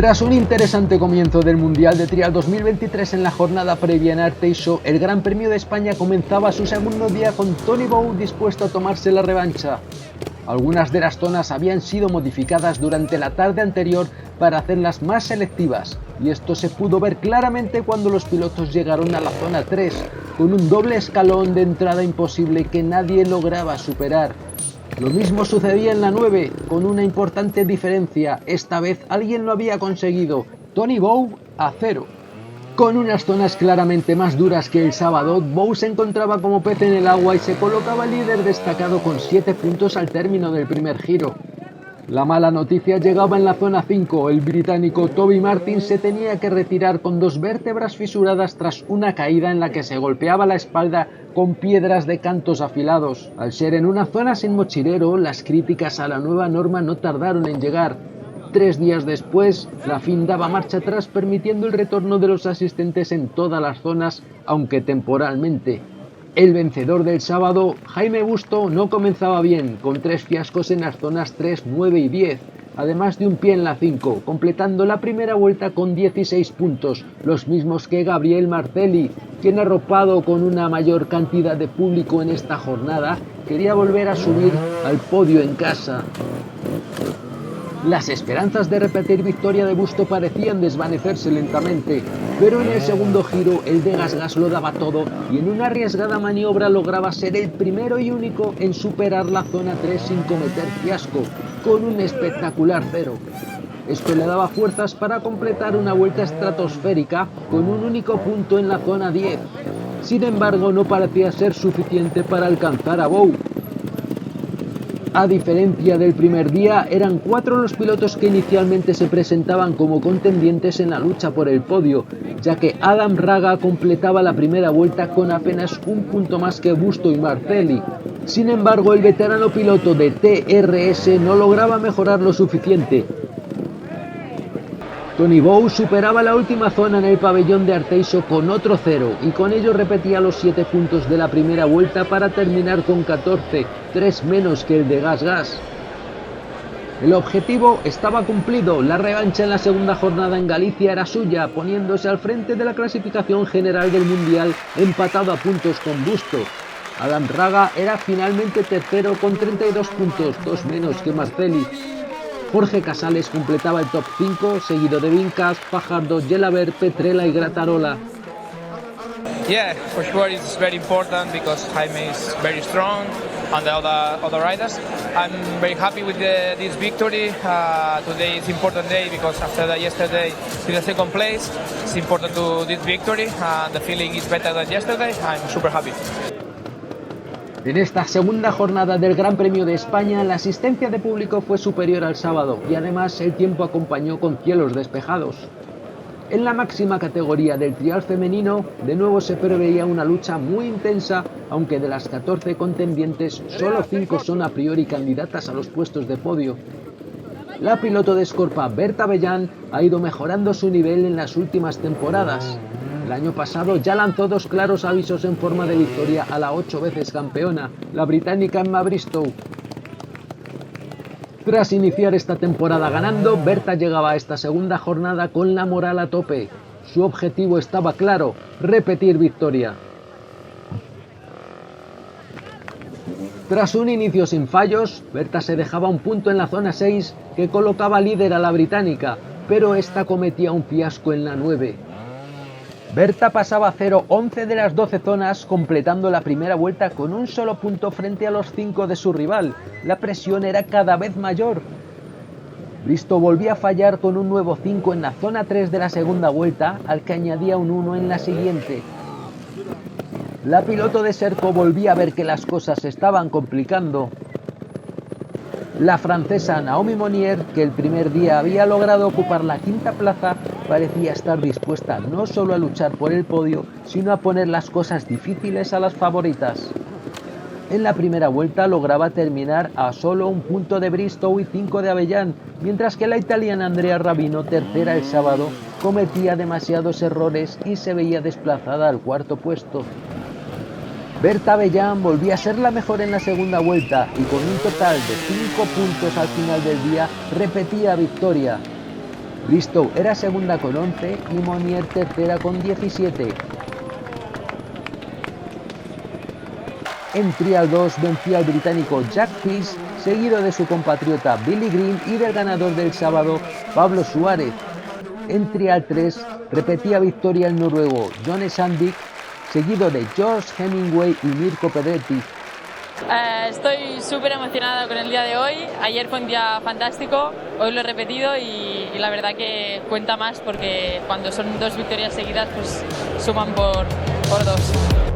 Tras un interesante comienzo del Mundial de Trial 2023 en la jornada previa en Arteixo, el Gran Premio de España comenzaba su segundo día con Tony Bow dispuesto a tomarse la revancha. Algunas de las zonas habían sido modificadas durante la tarde anterior para hacerlas más selectivas, y esto se pudo ver claramente cuando los pilotos llegaron a la zona 3, con un doble escalón de entrada imposible que nadie lograba superar. Lo mismo sucedía en la 9, con una importante diferencia. Esta vez alguien lo había conseguido, Tony Bow a 0. Con unas zonas claramente más duras que el sábado, Bow se encontraba como pez en el agua y se colocaba líder destacado con 7 puntos al término del primer giro. La mala noticia llegaba en la zona 5, el británico Toby Martin se tenía que retirar con 2 vértebras fisuradas tras una caída en la que se golpeaba la espalda con piedras de cantos afilados. Al ser en una zona sin mochilero, las críticas a la nueva norma no tardaron en llegar. 3 días después, la FIM daba marcha atrás permitiendo el retorno de los asistentes en todas las zonas, aunque temporalmente. El vencedor del sábado, Jaime Busto, no comenzaba bien, con 3 fiascos en las zonas 3, 9 y 10, además de un pie en la 5, completando la primera vuelta con 16 puntos, los mismos que Gabriel Marcelli, quien arropado con una mayor cantidad de público en esta jornada, quería volver a subir al podio en casa. Las esperanzas de repetir victoria de Busto parecían desvanecerse lentamente, pero en el segundo giro el de GasGas lo daba todo y en una arriesgada maniobra lograba ser el primero y único en superar la zona 3 sin cometer fiasco, con un espectacular 0. Esto le daba fuerzas para completar una vuelta estratosférica con un único punto en la zona 10. Sin embargo, no parecía ser suficiente para alcanzar a Bow. A diferencia del primer día, eran 4 los pilotos que inicialmente se presentaban como contendientes en la lucha por el podio, ya que Adam Raga completaba la primera vuelta con apenas un punto más que Busto y Marcelli. Sin embargo, el veterano piloto de TRS no lograba mejorar lo suficiente. Tony Bow superaba la última zona en el pabellón de Arteixo con otro 0 y con ello repetía los 7 puntos de la primera vuelta para terminar con 14, 3 menos que el de GasGas. El objetivo estaba cumplido, la revancha en la segunda jornada en Galicia era suya, poniéndose al frente de la clasificación general del Mundial empatado a puntos con Busto. Adam Raga era finalmente tercero con 32 puntos, 2 menos que Marcelli. Jorge Casales completaba el top 5, seguido de Vincas, Fajardo, Gelabert, Petrella y Grattarola. Yeah, for sure it's very important because Jaime is very strong and the other riders. I'm very happy with this victory. Today is an important day because after yesterday in the second place, it's important to this victory and the feeling is better than yesterday. I'm super happy. En esta segunda jornada del Gran Premio de España, la asistencia de público fue superior al sábado y además el tiempo acompañó con cielos despejados. En la máxima categoría del trial femenino, de nuevo se preveía una lucha muy intensa, aunque de las 14 contendientes, solo 5 son a priori candidatas a los puestos de podio. La piloto de Escorpa, Berta Bellán, ha ido mejorando su nivel en las últimas temporadas. El año pasado ya lanzó 2 claros avisos en forma de victoria a la 8 veces campeona, la británica Emma Bristow. Tras iniciar esta temporada ganando, Berta llegaba a esta segunda jornada con la moral a tope. Su objetivo estaba claro, repetir victoria. Tras un inicio sin fallos, Berta se dejaba un punto en la zona 6 que colocaba líder a la británica, pero esta cometía un fiasco en la 9. Berta pasaba 0-11 de las 12 zonas, completando la primera vuelta con un solo punto frente a los 5 de su rival. La presión era cada vez mayor. Bristow volvía a fallar con un nuevo 5 en la zona 3 de la segunda vuelta, al que añadía un 1 en la siguiente. La piloto de Serco volvía a ver que las cosas se estaban complicando. La francesa Naomi Monnier, que el primer día había logrado ocupar la 5ª plaza, parecía estar dispuesta no solo a luchar por el podio, sino a poner las cosas difíciles a las favoritas. En la primera vuelta lograba terminar a solo un punto de Bristow y 5 de Abellán, mientras que la italiana Andrea Rabino, tercera el sábado, cometía demasiados errores y se veía desplazada al 4º puesto. Berta Bellán volvía a ser la mejor en la segunda vuelta y con un total de 5 puntos al final del día repetía victoria. Bristow era segunda con 11 y Monnier tercera con 17. En Trial 2 vencía al británico Jack Pearce, seguido de su compatriota Billy Green y del ganador del sábado, Pablo Suárez. En Trial 3 repetía victoria el noruego John Sandvik, seguido de George Hemingway y Mirko Pedretti. Estoy súper emocionada con el día de hoy. Ayer fue un día fantástico, hoy lo he repetido y la verdad que cuenta más porque cuando son 2 victorias seguidas pues suman por 2.